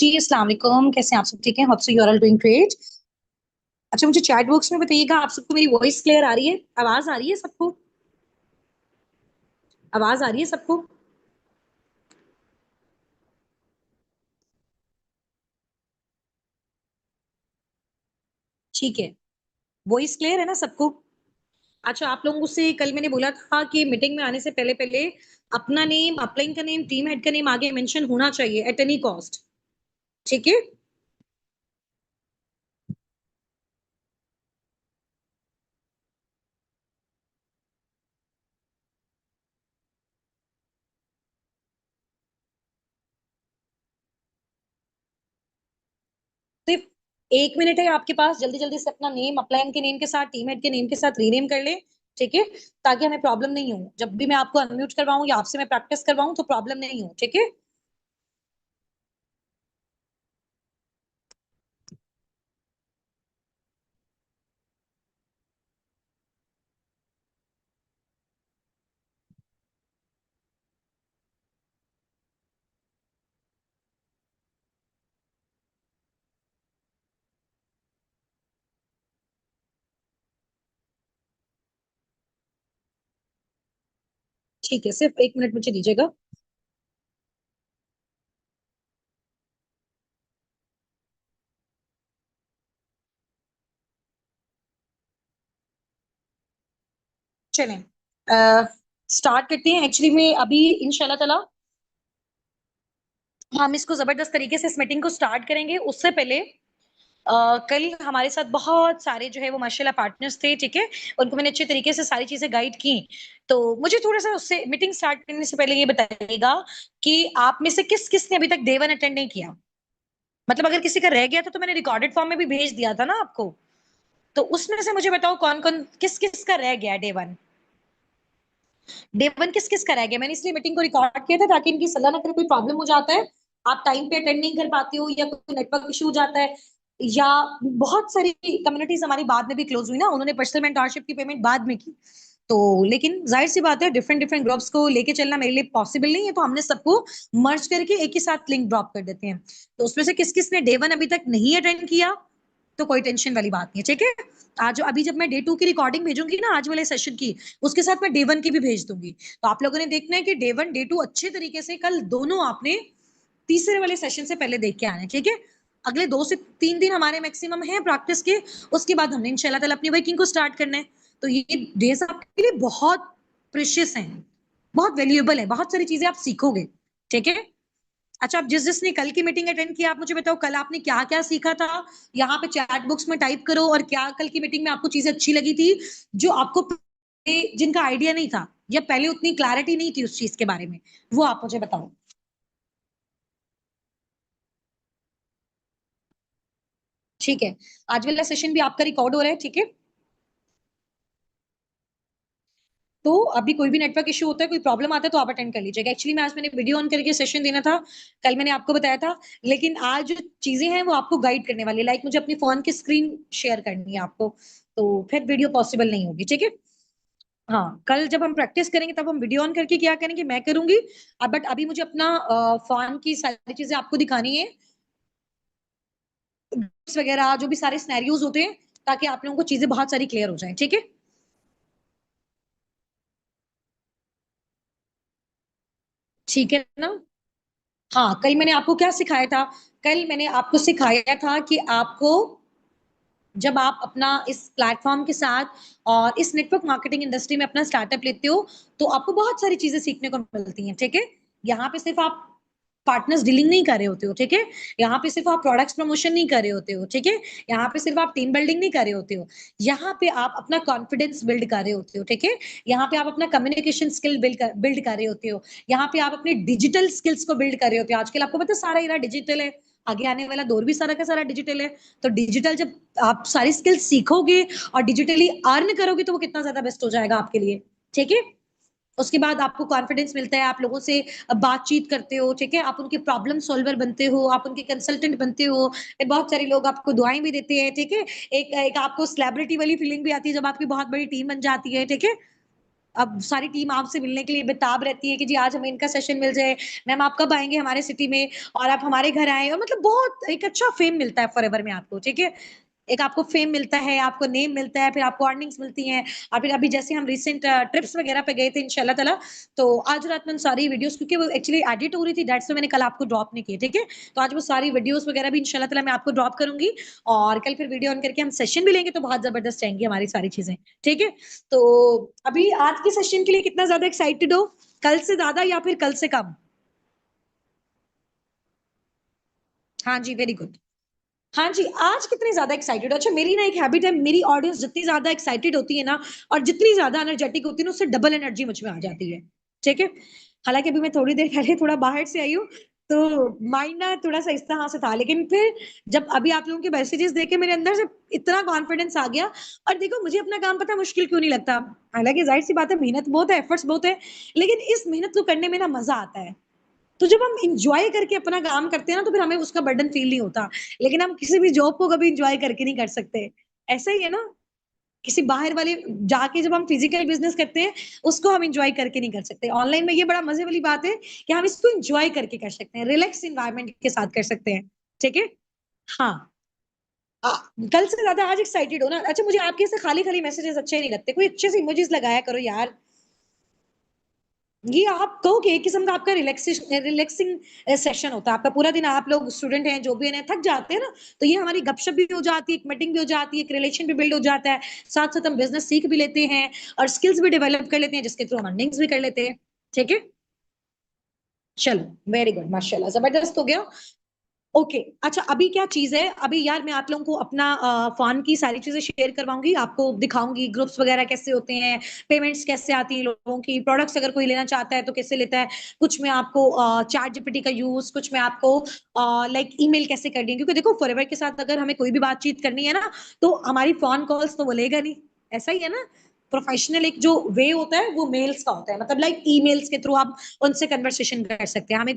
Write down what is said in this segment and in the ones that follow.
जी अस्सलाम वालेकुम, कैसे हैं आप सब? ठीक है, hope so you are all doing great. अच्छा, मुझे चैट बॉक्स में बताइएगा, आप सबको मेरी वॉइस क्लियर आ रही है? आवाज आ रही है सबको? आवाज आ रही है सबको? ठीक है, वॉइस क्लियर है ना सबको? अच्छा, आप लोगों से कल मैंने बोला था कि मीटिंग में आने से पहले पहले अपना नेम, अपलाइन का नेम, टीम हेड का नेम आगे मेंशन होना चाहिए एट एनी कॉस्ट। ठीक है। सिर्फ 1 मिनट है आपके पास, जल्दी जल्दी से अपना नेम अपलाइन के नेम के साथ, टीम हेड के नेम के साथ रीनेम कर ले। ठीक है, ताकि हमें प्रॉब्लम नहीं हो जब भी मैं आपको अनम्यूट करवाऊं या आपसे मैं प्रैक्टिस करवाऊं, तो प्रॉब्लम नहीं हो। ठीक है। ठीक है, सिर्फ 1 मिनट मुझे दीजिएगा। चलें, स्टार्ट करते हैं। एक्चुअली में अभी इंशाल्लाह ताला हम इसको जबरदस्त तरीके से इस मीटिंग को स्टार्ट करेंगे। उससे पहले कल हमारे साथ बहुत सारे जो है वो माशाल्लाह पार्टनर्स थे। ठीक है, उनको मैंने अच्छे तरीके से सारी चीजें गाइड की। तो मुझे थोड़ा सा उससे मीटिंग स्टार्ट करने से पहले ये बताइएगा कि आप में से किस किस ने अभी तक डे वन अटेंड नहीं किया। मतलब अगर किसी का रह गया था तो मैंने रिकॉर्डेड फॉर्म में भी भेज दिया था ना आपको। तो उसमें से मुझे बताओ कौन कौन किस किस का रह गया डे वन। डे वन किस किस का रह गया? मैंने इसलिए मीटिंग को रिकॉर्ड किया था ताकि इनकी सलाह ना करे कोई प्रॉब्लम हो जाता है, आप टाइम पे अटेंड नहीं कर पाते हो, या कोई नेटवर्क इशू हो जाता है, या बहुत सारी कम्युनिटीज हमारी बाद में भी क्लोज हुई ना, उन्होंने पर्सनल मेंटरशिप की पेमेंट बाद में की। तो लेकिन जाहिर सी बात है, डिफरेंट डिफरेंट ग्रुप्स को लेके चलना मेरे लिए पॉसिबल नहीं है, तो हमने सबको मर्ज करके एक ही साथ लिंक ड्रॉप कर देते हैं। तो उसमें से किस किस ने डे वन अभी तक नहीं अटेंड किया, तो कोई टेंशन वाली बात नहीं है। ठीक है, आज अभी जब मैं डे टू की रिकॉर्डिंग भेजूंगी ना आज वाले सेशन की, उसके साथ मैं डे वन की भी भेज दूंगी। तो आप लोगों ने देखना है कि डे वन डे टू अच्छे तरीके से कल दोनों आपने तीसरे वाले सेशन से पहले देख के आने। ठीक है, अगले 2 से 3 दिन हमारे मैक्सिमम है प्रैक्टिस के। उसके बाद हमने इंशाल्लाह ताला अपनी वर्किंग को स्टार्ट करना है। तो ये डेज आपके लिए बहुत प्रेशियस हैं, बहुत वैल्यूएबल है, बहुत सारी चीजें आप सीखोगे। ठीक है। अच्छा, आप जिसने कल की मीटिंग अटेंड किया, आप मुझे बताओ कल आपने क्या क्या सीखा था। यहाँ पे चैट बुक्स में टाइप करो, और क्या कल की मीटिंग में आपको चीजें अच्छी लगी थी, जो आपको जिनका आइडिया नहीं था या पहले उतनी क्लैरिटी नहीं थी उस चीज के बारे में, वो आप मुझे बताओ। ठीक है, आज वाला सेशन भी आपका रिकॉर्ड हो रहा है। ठीक है, तो अभी कोई भी नेटवर्क इशू होता है, कोई प्रॉब्लम आता है, तो आप अटेंड कर लीजिएगा। एक्चुअली मैं आज मैंने वीडियो ऑन करके सेशन देना था, कल मैंने आपको बताया था, लेकिन आज जो चीजें हैं वो आपको गाइड करने वाली है। लाइक मुझे अपनी फोन की स्क्रीन शेयर करनी है आपको, तो फिर वीडियो पॉसिबल नहीं होगी। ठीक है। हाँ, कल जब हम प्रैक्टिस करेंगे तब हम वीडियो ऑन करके क्या करेंगे, मैं करूंगी। बट अभी मुझे अपना फोन की सारी चीजें आपको दिखानी है, वगैरह जो भी सारे सिनेरियोज होते हैं, ताकि आप लोगों को चीजें बहुत सारी क्लियर हो जाए। ठीक है। ठीक है ना? हाँ, कल मैंने आपको क्या सिखाया था? कल मैंने आपको सिखाया था कि आपको जब आप अपना इस प्लेटफॉर्म के साथ और इस नेटवर्क मार्केटिंग इंडस्ट्री में अपना स्टार्टअप लेते हो, तो आपको बहुत सारी चीजें सीखने को मिलती हैं। ठीक है, यहाँ पे सिर्फ आप पार्टनर्स डीलिंग नहीं कर रहे होते हो। ठीक है, यहाँ पे सिर्फ आप प्रोडक्ट्स प्रमोशन नहीं कर रहे होते हो। ठीक है, यहाँ पे सिर्फ आप टीम बिल्डिंग नहीं कर रहे होते हो, यहाँ पे आप अपना कॉन्फिडेंस बिल्ड कर रहे होते हो। ठीक है, यहाँ पे आप अपना कम्युनिकेशन स्किल बिल्ड कर रहे होते हो, यहाँ पे आप अपने डिजिटल स्किल्स को बिल्ड कर रहे होते हो। आजकल आपको पता है सारा इरा डिजिटल है, आगे आने वाला दौर भी सारा का सारा डिजिटल है। तो डिजिटल जब आप सारी स्किल्स सीखोगे और डिजिटली अर्न करोगे, तो वो कितना ज्यादा बेस्ट हो जाएगा आपके लिए। ठीक है, उसके बाद आपको कॉन्फिडेंस मिलता है, आप लोगों से बातचीत करते हो। ठीक है, आप उनके प्रॉब्लम सॉल्वर बनते हो, आप उनके कंसल्टेंट बनते हो, फिर बहुत सारे लोग आपको दुआएं भी देते हैं। ठीक है, एक एक आपको सेलिब्रिटी वाली फीलिंग भी आती है जब आपकी बहुत बड़ी टीम बन जाती है। ठीक है, अब सारी टीम आपसे मिलने के लिए बेताब रहती है कि जी आज हमें इनका सेशन मिल जाए, मैम आप कब आएँगे हमारे सिटी में और आप हमारे घर आएँ और मतलब बहुत एक अच्छा फ़ेम मिलता है फॉरएवर में आपको, ठीक है? एक आपको फ़ेम मिलता है, आपको नेम मिलता है, फिर आपको अर्निंग्स मिलती हैं और फिर अभी जैसे हम रिसेंट ट्रिप्स वगैरह पे गए थे इंशाल्लाह ताला, तो आज रात मैंने सारी वीडियोज़ क्योंकि वो एक्चुअली एडिट हो रही थी दैट्स व्हाई मैंने कल आपको ड्रॉप नहीं की, ठीक है? तो आज वो सारी वीडियोज़ वगैरह भी इंशाल्लाह ताला मैं आपको ड्रॉप करूँगी और कल फिर वीडियो ऑन करके हम सेशन भी लेंगे तो बहुत ज़बरदस्त रहेंगी हमारी सारी चीज़ें, ठीक है? तो अभी आज के सेशन के लिए कितना ज़्यादा एक्साइटेड हो? कल से ज़्यादा या फिर कल से कम? हाँ जी, वेरी गुड। हाँ जी, आज कितने ज़्यादा एक्साइटेड हो? अच्छा मेरी ना एक हैबिट है, मेरी ऑडियंस जितनी ज़्यादा एक्साइटेड होती है ना और जितनी ज़्यादा एनर्जेटिक होती है ना, उससे डबल एनर्जी मुझ में आ जाती है। ठीक है? हालाँकि अभी मैं थोड़ी देर पहले थोड़ा बाहर से आई हूँ, तो माइंड ना थोड़ा-सा इस तरह से था, लेकिन फिर जब अभी आप लोगों के मैसेजेस देखे मेरे अंदर से इतना कॉन्फिडेंस आ गया और देखो मुझे अपना काम पता है मुश्किल क्यों नहीं लगता। हालाँकि ज़ाहिर-सी बात है मेहनत बहुत है, एफर्ट्स बहुत है, लेकिन इस मेहनत को करने में ना मज़ा आता है। तो जब हम एन्जॉय करके अपना काम करते हैं ना, तो फिर हमें उसका बर्डन फ़ील नहीं होता। लेकिन हम किसी भी जॉब को कभी एन्जॉय करके नहीं कर सकते। ऐसा ही है ना? किसी बाहर वाले जाके जब हम फिज़िकल बिज़नेस करते हैं, उसको हम एन्जॉय करके नहीं कर सकते। ऑनलाइन में ये बड़ा मज़े वाली बात है कि हम इसको एन्जॉय करके कर सकते हैं, रिलैक्स एनवायरनमेंट के साथ कर सकते हैं। ठीक है? हाँ। अ, कल से ज़्यादा आज एक्साइटेड हो ना? अच्छा मुझे आपके ऐसे खाली-खाली मैसेजेस अच्छे नहीं लगते। कोई अच्छे से इमोजीज़ लगाया करो यार। ये आप कहो कि एक किस्म का आपका रिलैक्सिंग सेशन होता है। आपका पूरा दिन आप लोग स्टूडेंट हैं, जो भी हैं, थक जाते हैं ना, तो ये हमारी गपशप भी हो जाती है, एक मीटिंग भी हो जाती है, एक रिलेशन भी बिल्ड हो जाता है। साथ-साथ हम बिज़नेस सीख भी लेते हैं और स्किल्स भी डेवलप कर लेते हैं, जिसके थ्रू हम अर्निंग्स भी कर लेते हैं। ठीक है? चलो, वेरी गुड, माशाल्लाह, ज़बरदस्त हो गया। ओके, अच्छा अभी क्या चीज़ है, अभी यार मैं आप लोगों को अपना फ़न की सारी चीज़ें शेयर करवाऊँगी, आपको दिखाऊँगी ग्रुप्स वगैरह कैसे होते हैं, पेमेंट्स कैसे आती है लोगों की, प्रोडक्ट्स अगर कोई लेना चाहता है तो कैसे लेता है। कुछ मैं आपको चैट जीपीटी का यूज़, कुछ मैं आपको लाइक ईमेल कैसे करनी है क्योंकि देखो फॉरएवर के साथ अगर हमें कोई भी बातचीत करनी है ना, तो हमारी फ़ोन कॉल्स तो वो लेगा नहीं, ऐसा ही है ना? प्रोफेशनल एक जो वे होता है वो मेल्स का होता है मतलब लाइक ईमेल्स के थ्रू आप उनसे कन्वर्सेशन कर सकते हैं। हमें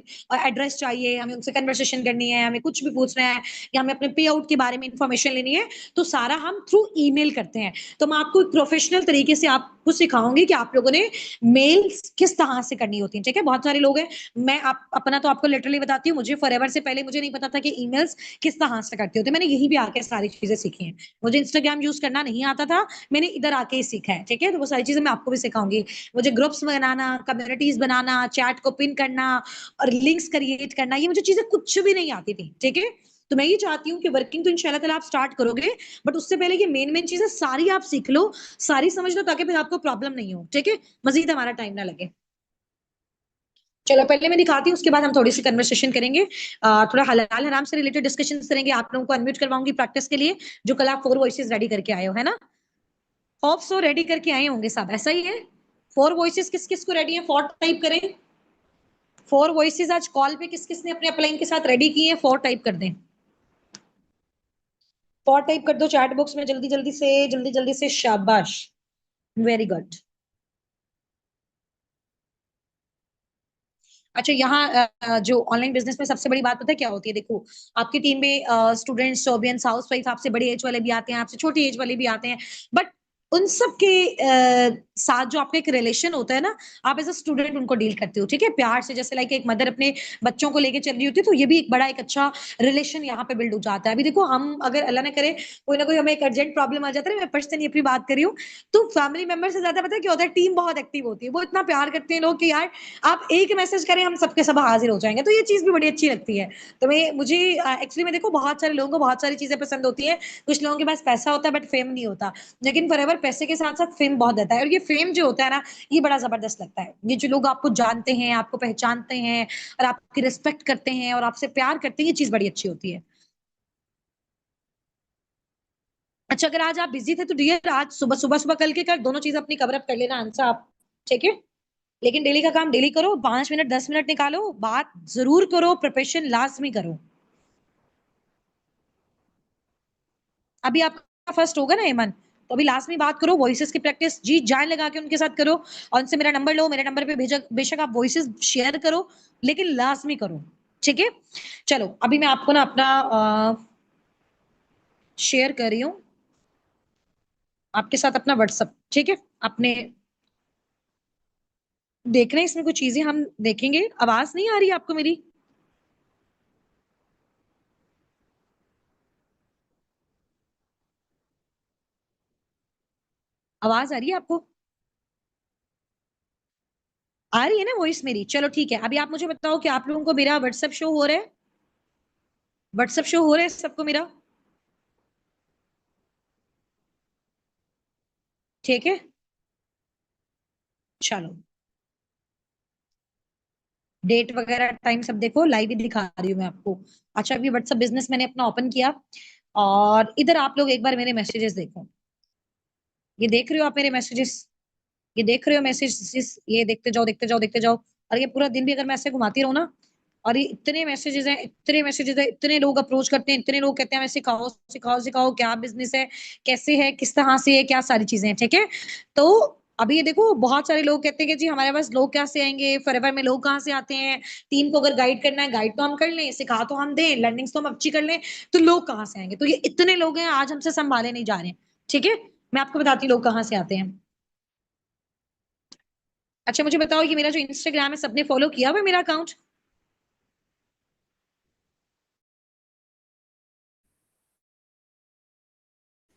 एड्रेस चाहिए, हमें उनसे कन्वर्सेशन करनी है, हमें कुछ भी पूछना है या हमें अपने पे आउट के बारे में इन्फॉर्मेशन लेनी है, तो सारा हम थ्रू ईमेल करते हैं। तो मैं आपको एक प्रोफेशनल तरीके से आपको सिखाऊँगी कि आप लोगों ने मेल्स किस तरह से करनी होती हैं, ठीक है? बहुत सारे लोग हैं, मैं आप अपना तो आपको लिटरली बताती हूँ, मुझे फॉरएवर से पहले मुझे नहीं पता था कि ईमेल्स किस तरह से करते होते हैं। मैंने यहीं पे आके सारी चीज़ें सीखी हैं। मुझे इंस्टाग्राम यूज़ करना नहीं आता था, मैंने इधर आके ही सीखा है, ठीक है? तो वो सारी चीज़ें मैं आपको भी सिखाऊँगी। मुझे ग्रुप्स बनाना, कम्युनिटीज़ बनाना, चैट को पिन करना और लिंक्स क्रिएट करना, ये मुझे चीज़ें कुछ भी नहीं आती थी, ठीक है? तो मैं ये चाहती हूँ कि वर्किंग तो इंशाल्लाह ताला आप स्टार्ट करोगे, बट उससे पहले ये मेन-मेन चीज़ें सारी आप सीख लो, सारी समझ लो ताकि फिर आपको प्रॉब्लम नहीं हो, ठीक है? मज़ीद हमारा टाइम ना लगे। चलो पहले मैं दिखाती हूँ, उसके बाद हम थोड़ी-सी कन्वर्सेशन करेंगे। थोड़ा हलाल हराम से रिलेटेड डिस्कशंस करेंगे, आप लोगों को अनम्यूट करवाऊँगी प्रैक्टिस के लिए, जो कल आप 4 वॉइसेस रेडी करके आए हो, है ना? होप सो रेडी करके आए होंगे सब, ऐसा ही है? 4 वॉइसेस किस-किस को रेडी है? 4 टाइप करें। 4 वॉइसेस आज कॉल पे किस-किस ने अपने अपलाइन के साथ रेडी किए हैं? 4 टाइप कर दें। 4 टाइप कर दो चैट बॉक्स में जल्दी-जल्दी से शाबाश! Very good. अच्छा यहाँ जो ऑनलाइन बिज़नेस में सबसे बड़ी बात पता है क्या होती है? देखो, आपकी टीम में स्टूडेंट्स, जॉबियंस, हाउसवाइफ आपसे बड़ी एज वाले भी आते हैं, आपसे छोटी एज वाले भी आते हैं। बट उन सब के साथ जो आपका एक रिलेशन होता है ना, आप एज़ अ स्टूडेंट उनको डील करते हो, ठीक है? प्यार से जैसे लाइक एक मदर अपने बच्चों को लेके चल रही होती है, तो ये भी एक बड़ा एक अच्छा रिलेशन यहाँ पे बिल्ड हो जाता है। अभी देखो हम अगर अल्लाह ना करे कोई ना कोई हमें एक अर्जेंट प्रॉब्लम आ जाता है ना, मैं पर्सनली अपनी बात कर रही हूँ, तो फैमिली मेंबर से ज़्यादा पता है क्या होता है? टीम बहुत एक्टिव होती है। वो इतना प्यार करते हैं लोग कि यार आप एक मैसेज करें हम सबके सब हाज़िर हो जाएँगे, तो ये चीज़ भी बड़ी अच्छी लगती है। तो मुझे एक्चुअली में देखो बहुत सारे लोगों को बहुत सारी चीज़ें पसंद होती हैं, कुछ लोगों के पास पैसा होता है बट फेम नहीं होता। लेकिन फॉरएवर पैसे के साथ-साथ फेम बहुत देता है और ये फेम जो होता है ना, ये बड़ा ज़बरदस्त लगता है। ये जो लोग आपको जानते हैं, आपको पहचानते हैं और आपकी रिस्पेक्ट करते हैं और आपसे प्यार करते हैं, ये चीज़ बड़ी अच्छी होती है। अच्छा अगर आज आप बिज़ी थे तो डियर आज सुबह-सुबह कल के कर दोनों चीज़ें अपनी कवर अप कर लेना आंसर आप, ठीक है? लेकिन डेली का काम डेली करो, 5 मिनट 10 मिनट निकालो, बात ज़रूर करो, प्रिपरेशन लाज़मी करो। अभी आपका फर्स्ट होगा ना एमन, तो अभी लास्ट में बात करो, वॉइसेज़ की प्रैक्टिस जी जान लगा के उनके साथ करो और उनसे मेरा नंबर लो, मेरे नंबर पे बेशक बेशक आप वॉइसेज़ शेयर करो, लेकिन लाज़मी करो, ठीक है? चलो, अभी मैं आपको ना अपना शेयर कर रही हूँ, आपके साथ अपना व्हाट्सएप, ठीक है? अपने देख रहे हैं इसमें कुछ चीजें हम देखेंगे। आवाज नहीं आ रही आपको मेरी? आवाज आ रही है आपको? आ रही है ना वॉइस मेरी? चलो ठीक है। अभी आप मुझे बताओ कि आप लोगों को मेरा व्हाट्सएप शो हो रहा है? व्हाट्सएप शो हो रहा है सबको मेरा? ठीक है, चलो। डेट वगैरह टाइम सब देखो, लाइव ही दिखा रही हूँ मैं आपको। अच्छा, अभी व्हाट्सएप बिजनेस मैंने अपना ओपन किया, और इधर आप लोग एक बार मेरे मैसेजेस देखो। ये देख रहे हो आप मेरे मैसेजेस? ये देख रहे हो मैसेजेस? ये देखते जाओ, देखते जाओ, देखते जाओ। और ये पूरा दिन भी अगर मैं ऐसे घुमाती रहूँ ना, और ये इतने मैसेजेस हैं, इतने मैसेजेस हैं, इतने लोग अप्रोच करते हैं, इतने लोग कहते हैं हमें सिखाओ सिखाओ सिखाओ, क्या बिजनेस है, कैसे है, किस तरह से है, क्या सारी चीजें हैं, ठीक है। तो अभी ये देखो, बहुत सारे लोग कहते हैं कि जी हमारे पास लोग कहाँ से आएंगे, फॉरएवर में लोग कहाँ से आते हैं, टीम को अगर गाइड करना है, गाइड तो हम कर लें, सिखा तो हम दें, लर्निंग्स तो हम अच्छी कर लें, तो लोग कहाँ से आएंगे? तो ये इतने लोग हैं, आज हमसे संभाले नहीं जा रहे हैं, ठीक है। मैं आपको बताती हूँ लोग कहाँ से आते हैं। अच्छा, मुझे बताओ, ये मेरा जो इंस्टाग्राम है सबने फॉलो किया हुआ है मेरा अकाउंट?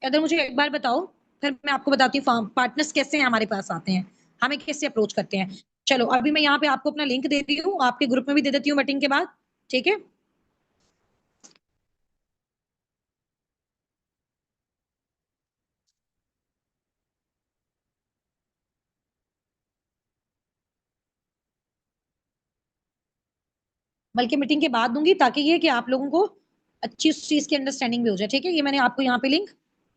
अगर मुझे एक बार बताओ, फिर मैं आपको बताती हूँ पार्टनर्स कैसे हमारे पास आते हैं, हमें कैसे अप्रोच करते हैं। चलो, अभी मैं यहाँ पे आपको अपना लिंक दे रही हूँ, आपके ग्रुप में भी दे देती हूँ मीटिंग के बाद, ठीक है। बल्कि मीटिंग के बाद दूंगी, ताकि ये कि आप लोगों को अच्छी उस चीज की अंडरस्टैंडिंग भी हो जाए, ठीक है। ये मैंने आपको यहाँ पे लिंक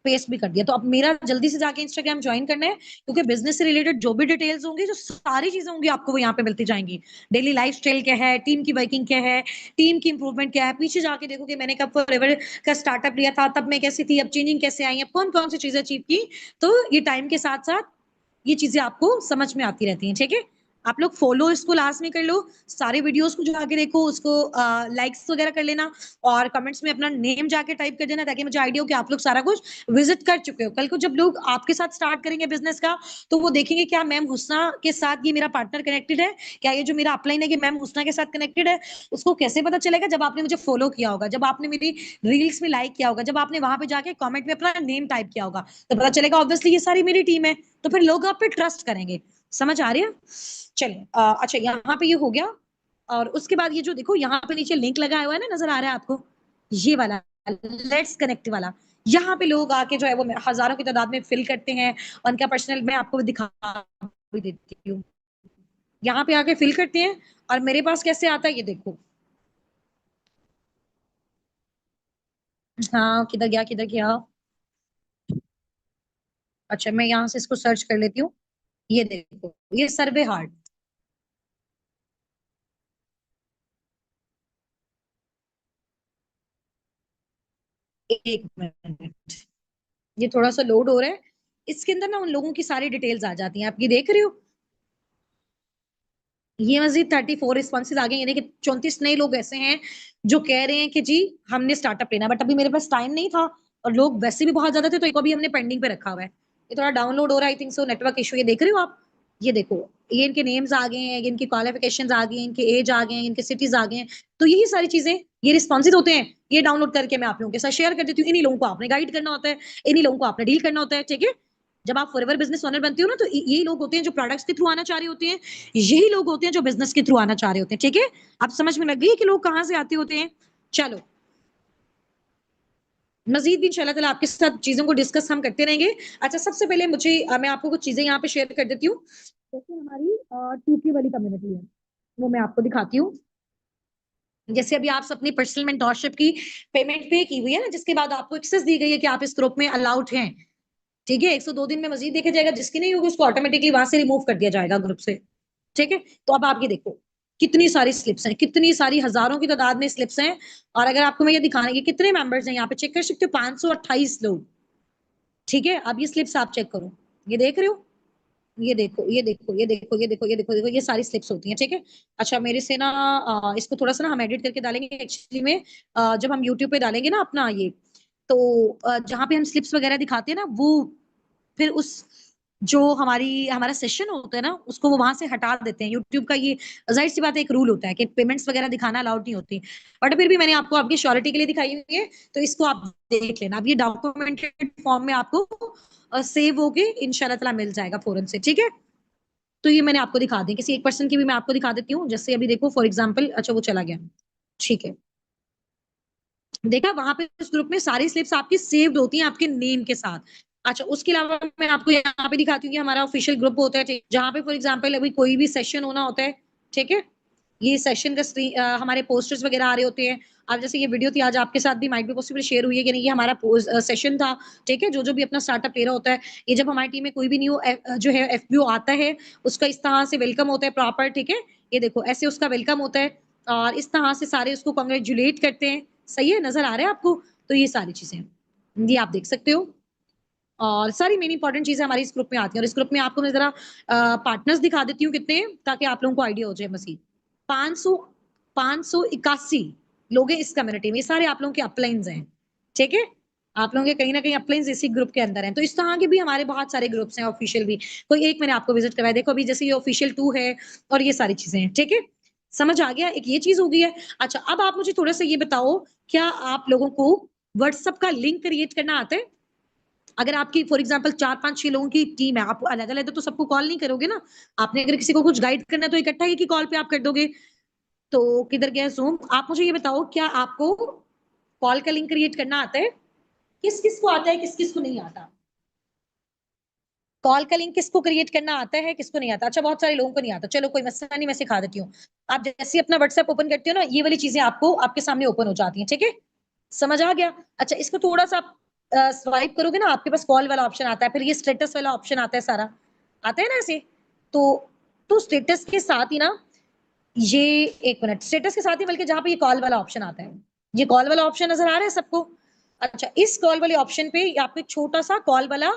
पेस्ट भी कर दिया। तो अब मेरा जल्दी से जाके इंस्टाग्राम ज्वाइन करना है, क्योंकि बिजनेस से रिलेटेड जो भी डिटेल्स होंगी, जो सारी चीजें होंगी, आपको वो यहाँ पे मिलती जाएंगी। डेली लाइफ स्टाइल क्या है, टीम की वर्किंग क्या है, टीम की इंप्रूवमेंट क्या है, पीछे जाके देखो कि मैंने कब फॉरएवर का स्टार्टअप लिया था, तब मैं कैसी थी, अब चेंजिंग कैसे आई, अब कौन कौन सी चीजें अचीव की। तो ये टाइम के साथ साथ ये चीजें आपको समझ में आती रहती हैं, ठीक है। आप लोग फॉलो इसको लास्ट में कर लो, सारे वीडियोस को जाके देखो, उसको लाइक्स वगैरह कर लेना, और कमेंट्स में अपना नेम जाके टाइप कर देना, ताकि मुझे आइडिया हो कि आप लोग सारा कुछ विजिट कर चुके हो। कल को जब लोग आपके साथ स्टार्ट करेंगे बिजनेस का, तो वो देखेंगे क्या मैम हुसना के साथ ये मेरा पार्टनर कनेक्टेड है, क्या ये जो मेरा अपलाइन है कि मैम हुसना के साथ कनेक्टेड है। उसको कैसे पता चलेगा? जब आपने मुझे फॉलो किया होगा, जब आपने मेरी रील्स में लाइक किया होगा, जब आपने वहां पे जाके कमेंट में अपना नेम टाइप किया होगा, तो पता चलेगा ऑब्वियसली ये सारी मेरी टीम है। तो फिर लोग आप पे ट्रस्ट करेंगे। समझ आ रही है? चलिए, अच्छा, यहाँ पे ये हो गया। और उसके बाद ये जो देखो यहाँ पे नीचे लिंक लगा हुआ है ना, नजर आ रहा है आपको? ये वाला, लेट्स कनेक्ट वाला। यहाँ पे लोग आके जो है वो हजारों की तादाद में फिल करते हैं। उनका पर्सनल मैं आपको दिखा भी देती हूँ। यहाँ पे आके फिल करते हैं, और मेरे पास कैसे आता है ये देखो। हाँ, किधर गया, किधर गया? अच्छा, मैं यहाँ से इसको सर्च कर लेती हूँ। ये देखो, ये सर्वे हार्ट। एक मिनट, ये थोड़ा सा लोड हो रहा है। इसके अंदर ना उन लोगों की सारी डिटेल्स आ जाती हैं, आप ये देख रहे हो। ये मजीद 34 रिस्पॉन्सेज आ गए, यानी कि 34 नए लोग ऐसे हैं जो कह रहे हैं कि जी हमने स्टार्टअप लेना, बट अभी मेरे पास टाइम नहीं था, और लोग वैसे भी बहुत ज्यादा थे, तो एक अभी हमने पेंडिंग पे रखा हुआ है। ये थोड़ा डाउनलोड हो रहा है, I think so, network issue. ये देख रहे हो आप? ये देखो, ये इनके नेम्स आ गए हैं, इनकी क्वालिफिकेशन आ गई हैं, इनके एज आ गए हैं, इनके सिटीज आ गए हैं। तो यही सारी चीजें, ये रिस्पॉन्सिज होते हैं। ये डाउनलोड करके मैं आप लोगों के साथ शेयर कर देती हूँ। इन्हीं लोगों को आपने गाइड करना होता है, इन्हीं लोगों को आपने डील करना होता है, ठीक है। जब आप फॉरएवर बिजनेस ओनर बनते हो ना, तो यही लोग होते हैं जो प्रोडक्ट्स के थ्रू आना चाह रहे होते हैं, यही लोग होते हैं जो बिजनेस के थ्रू आना चाह रहे होते हैं, ठीक है। अब समझ में लग गई है कि लोग कहाँ से आते होते हैं? चलो, मजीद भी इंशाल्लाह ताला आपके साथ चीजों को डिस्कस हम करते रहेंगे। अच्छा, सबसे पहले मुझे मैं आपको कुछ चीजें यहाँ पे शेयर कर देती हूँ। जैसे हमारी 2K वाली कम्युनिटी है, वो मैं आपको दिखाती हूँ। जैसे अभी आप अपनी पर्सनल मेंटोरशिप की पेमेंट पे की हुई है ना, जिसके बाद आपको एक्सेस दी गई है कि आप इस ग्रुप में अलाउड हैं, ठीक है। 102 दिन में मजीद देखा जाएगा, जिसकी नहीं होगी उसको ऑटोमेटिकली वहां से रिमूव कर दिया जाएगा ग्रुप से, ठीक है। तो अब आप ये देखो, कितनी सारी स्लिप्स हैं, कितनी सारी हजारों की तादाद में स्लिप्स हैं। और अगर आपको मैं ये दिखाने की कितने मेंबर्स हैं, यहाँ पे चेक कर सकते हो, 528 लोग, ठीक है। अब ये स्लिप्स आप चेक करो, ये देख रहे हो? ये देखो, ये देखो, ये देखो, ये देखो, ये देखो, देखो, ये सारी स्लिप्स होती हैं, ठीक है। अच्छा, मेरे से ना इसको थोड़ा सा ना हम एडिट करके डालेंगे एक्चुअली में। जब हम यूट्यूब पे डालेंगे ना अपना ये, तो जहाँ पे हम स्लिप्स वगैरह दिखाते हैं ना, वो फिर उस जो हमारा सेशन होता है ना, उसको वो वहां से हटा देते हैं। यूट्यूब का ये जाहिर सी बात है, एक रूल होता है कि पेमेंट्स वगैरह दिखाना अलाउड नहीं होती, बट फिर भी मैंने आपको आपकी श्योरिटी के लिए दिखाई हुई है, तो इसको आप देख लेना। अब ये डॉक्यूमेंटेड फॉर्म में आपको सेव होके इंशाल्लाह ताला मिल जाएगा फौरन से, ठीक है। तो ये मैंने आपको दिखा दी, किसी एक पर्सन की भी मैं आपको दिखा देती हूँ। जैसे अभी देखो फॉर एग्जाम्पल, अच्छा वो चला गया, ठीक है। देखा वहां पे उस ग्रुप में सारी स्लिप्स आपकी सेव्ड होती हैं आपके नेम के साथ। अच्छा, उसके अलावा मैं आपको यहाँ पे दिखाती हूँ कि हमारा ऑफिशियल ग्रुप होता है, ठीक, जहाँ पे फॉर एग्जाम्पल अभी कोई भी सेशन होना होता है, ठीक है। ये सेशन का हमारे पोस्टर्स वगैरह आ रहे होते हैं। अब जैसे ये वीडियो थी आज आपके साथ भी माइट भी पॉसिबल शेयर हुई है कि नहीं, ये हमारा सेशन था, ठीक है। जो जो भी अपना स्टार्टअप ले रहा होता है, ये जब हमारी टीम में कोई भी न्यू जो है एफपीओ आता है, उसका इस तरह से वेलकम होता है प्रॉपर, ठीक है। ये देखो ऐसे उसका वेलकम होता है, और इस तरह से सारे उसको कॉन्ग्रेचुलेट करते हैं। सही है, नजर आ रहा है आपको? तो ये सारी चीजें ये आप देख सकते हो। और सारी मेन इंपॉर्टेंट चीजें हमारी इस ग्रुप में आती हैं। और इस ग्रुप में आपको मैं जरा पार्टनर्स दिखा देती हूँ कितने हैं, ताकि आप लोगों को आइडिया हो जाए। मसीह 500 581 लोग हैं इस कम्युनिटी में। ये सारे आप लोगों के अपलाइंस हैं, ठीक है। आप लोगों के कहीं ना कहीं अपलाइंस इसी ग्रुप के अंदर हैं। तो इस तरह के भी हमारे बहुत सारे ग्रुप्स हैं, ऑफिशियल भी। कोई एक मैंने आपको विजिट करवाया, देखो अभी जैसे ये ऑफिशियल 2 है, और ये सारी चीजें हैं, ठीक है। समझ आ गया? एक ये चीज हो गई है। अच्छा, अब आप मुझे थोड़ा सा ये बताओ, क्या आप लोगों को व्हाट्सएप का लिंक क्रिएट करना आता है? अगर आपकी फॉर एग्जांपल 4-5-6 लोगों की टीम है, आप अलग-अलग तो सबको कॉल नहीं करोगे ना। आपने अगर किसी को कुछ गाइड करना है तो इकट्ठा ही की कॉल पे आप कर दोगे। तो किधर गया ज़ूम? आप मुझे ये बताओ, क्या आपको कॉल का लिंक क्रिएट करना आता है? किस-किस को आता है, किस-किस को नहीं आता? कॉल का लिंक किसको क्रिएट करना आता है, किसको नहीं आता? अच्छा, बहुत सारे लोगों को नहीं आता। चलो कोई मसला नहीं, मैं सिखा देती हूँ। आप जैसे ही अपना व्हाट्सएप ओपन करते हो ना, ये वाली चीजें आपको आपके सामने ओपन हो जाती हैं, ठीक है? समझ आ गया? अच्छा, इसको थोड़ा-सा आप स्वाइप करोगे ना, आपके पास कॉल वाला ऑप्शन आता है, फिर ये स्टेटस वाला ऑप्शन आता है सारा। आता है ना ऐसे? तो स्टेटस के साथ ही ना, ये 1 मिनट, स्टेटस के साथ ही बल्कि जहाँ पे ये कॉल वाला ऑप्शन आता है, ये कॉल वाला ऑप्शन नज़र आ रहा है सबको? अच्छा, इस कॉल वाले ऑप्शन पे आपको एक छोटा-सा कॉल वाला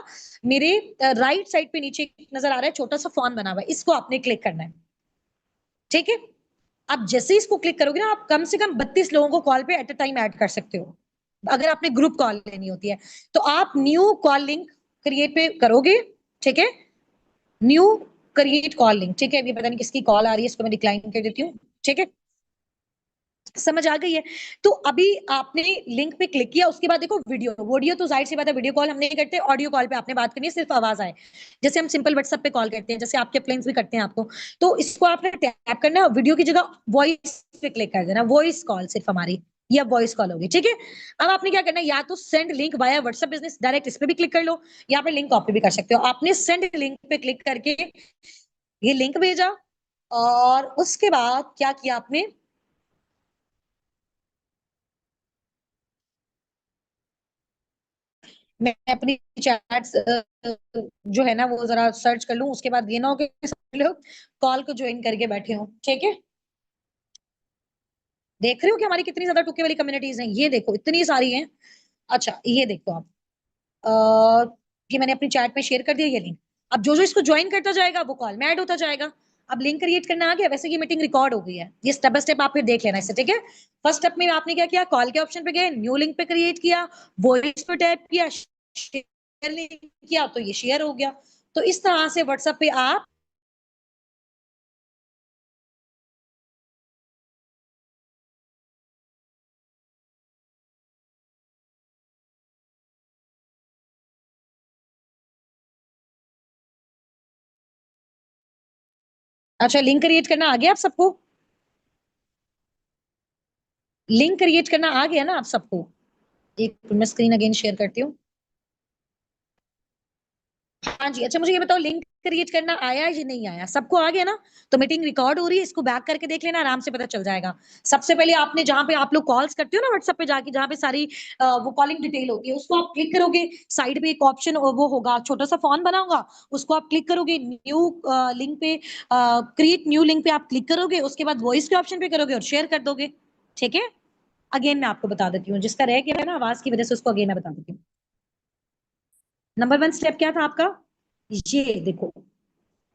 मेरे राइट साइड पे नीचे नज़र आ रहा है, छोटा-सा फ़ॉन बना हुआ है, इसको आपने क्लिक करना है, ठीक है? आप जैसे ही इसको क्लिक करोगे ना, आप कम से कम 32 लोगों को कॉल पे एट अ टाइम ऐड कर सकते हो, अगर आपने ग्रुप कॉल लेनी होती है। तो आप न्यू कॉल लिंक क्रिएट पे करोगे, ठीक है? न्यू क्रिएट कॉल लिंक, ठीक है। अभी पता नहीं किसकी कॉल आ रही है, इसको मैं डिक्लाइन कर देती हूँ, ठीक है। समझ आ गई है? तो अभी आपने लिंक पे क्लिक किया, उसके बाद देखो वीडियो तो जाहिर सी बात है, वीडियो कॉल हम नहीं करते, ऑडियो कॉल पे आपने बात करनी है, सिर्फ आवाज आए, जैसे हम सिंपल व्हाट्सएप पे कॉल करते हैं, जैसे आपके फ्रेंड्स भी करते हैं आपको। तो इसको आपने टैप करना है, वीडियो की जगह वॉइस पे क्लिक कर देना, वॉइस कॉल सिर्फ हमारी, या वॉइस कॉल होगी, ठीक है। अब आपने क्या करना है, या तो send link via WhatsApp business, direct इस पे भी क्लिक कर लो, या फिर लिंक कॉपी भी कर सकते हो। आपने सेंड लिंक पे क्लिक करके ये लिंक भेजा, और उसके बाद क्या किया आपने, मैं अपनी चैट्स जो है ना वो जरा सर्च कर लूं, उसके बाद ये ना हो कि सब लोग कॉल को ज्वाइन करके बैठे हो, ठीक है। देख रहे हो कि हमारी कितनी ज्यादा टुके वाली कम्युनिटीज हैं, ये देखो इतनी सारी हैं। अच्छा, ये देखो आप, ये मैंने अपनी चैट में शेयर कर दिया ये लिंक। अब जो जो इसको ज्वाइन करता जाएगा वो कॉल में ऐड होता जाएगा। अब लिंक क्रिएट करना आ गया, वैसे ये मीटिंग रिकॉर्ड हो गई है, ये स्टेप बाय स्टेप आप फिर देख लेना इससे, ठीक है। फर्स्ट स्टेप में आपने क्या किया, कॉल के ऑप्शन पे गए, न्यू लिंक पे क्रिएट किया, वॉइस पे टैप किया, शेयर किया, तो ये शेयर हो गया। तो इस तरह से व्हाट्सएप पे आप, अच्छा लिंक क्रिएट करना आ गया आप सबको? लिंक क्रिएट करना आ गया ना आप सबको? एक मैं स्क्रीन अगेन शेयर करती हूँ। हाँ जी, अच्छा मुझे ये बताओ, लिंक क्रिएट करना आया या नहीं आया? सबको आ गया ना? तो मीटिंग रिकॉर्ड हो रही है, इसको बैक करके देख लेना, आराम से पता चल जाएगा। सबसे पहले आपने जहाँ पे आप लोग कॉल्स करते हो ना व्हाट्सएप पे जाके, जहाँ पे सारी वो कॉलिंग डिटेल होती है, उसको आप क्लिक करोगे, साइड पे एक ऑप्शन वो होगा, छोटा सा फॉन बना होगा, उसको आप क्लिक करोगे, न्यू लिंक पे क्रिएट न्यू लिंक पे आप क्लिक करोगे, उसके बाद वॉइस के ऑप्शन पे करोगे और शेयर कर दोगे, ठीक है। अगेन मैं आपको बता देती हूँ, जिसका रह गया है ना आवाज की वजह से, उसको अगेन मैं बता देती हूँ। नंबर 1 स्टेप क्या था आपका? ये देखो,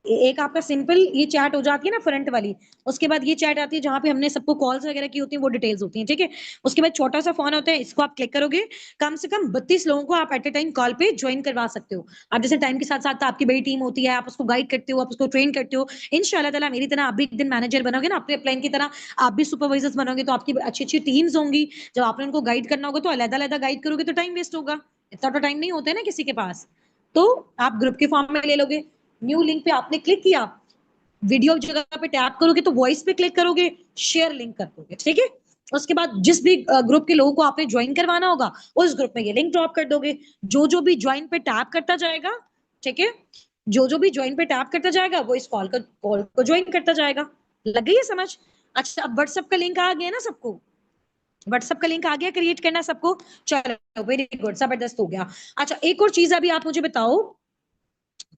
एक आपका सिंपल ये चैट हो जाती है ना फ्रंट वाली, उसके बाद ये चैट आती है जहां पे हमने सबको कॉल्स वगैरह की होती है, वो डिटेल्स होती हैं, ठीक है। उसके बाद छोटा सा फोन होता है, इसको आप क्लिक करोगे, कम से कम 32 लोगों को आप एट ए टाइम कॉल पे ज्वाइन करवा सकते हो। आप जैसे टाइम के साथ साथ आपकी बड़ी टीम होती है, आप उसको गाइड करते हो, आप उसको ट्रेन करते हो। इंशाल्लाह ताला मेरी तरह आप भी एक दिन मैनेजर बनोगे ना, अपने अपलाइन की तरह आप भी सुपरवाइजर्स बनोगे, तो आपकी अच्छी अच्छी टीम्स होंगी। जब आपने उनको गाइड करना होगा तो अलग अलग गाइड करोगे तो टाइम वेस्ट होगा, इतना तो टाइम नहीं होता है ना किसी के पास। तो आप ग्रुप के फॉर्म में ले लोगे, न्यू लिंक पे आपने क्लिक किया, वीडियो जगह पे टैप करोगे तो वॉइस पे क्लिक करोगे, शेयर लिंक कर दोगे, ठीक है। उसके बाद जिस भी ग्रुप के लोगों को आपने ज्वाइन करवाना होगा, उस ग्रुप में ये लिंक ड्रॉप कर दोगे। जो जो भी ज्वाइन पे टैप करता जाएगा, ठीक है, जो जो भी ज्वाइन पे टैप करता जाएगा वो इस कॉल को ज्वाइन करता जाएगा। लग गई है समझ? अच्छा, अब व्हाट्सएप का लिंक आ गया ना सबको, व्हाट्सएप का लिंक आ गया क्रिएट करना सबको। चलो वेरी गुड, जबरदस्त हो गया। अच्छा, एक और चीज अभी आप मुझे बताओ,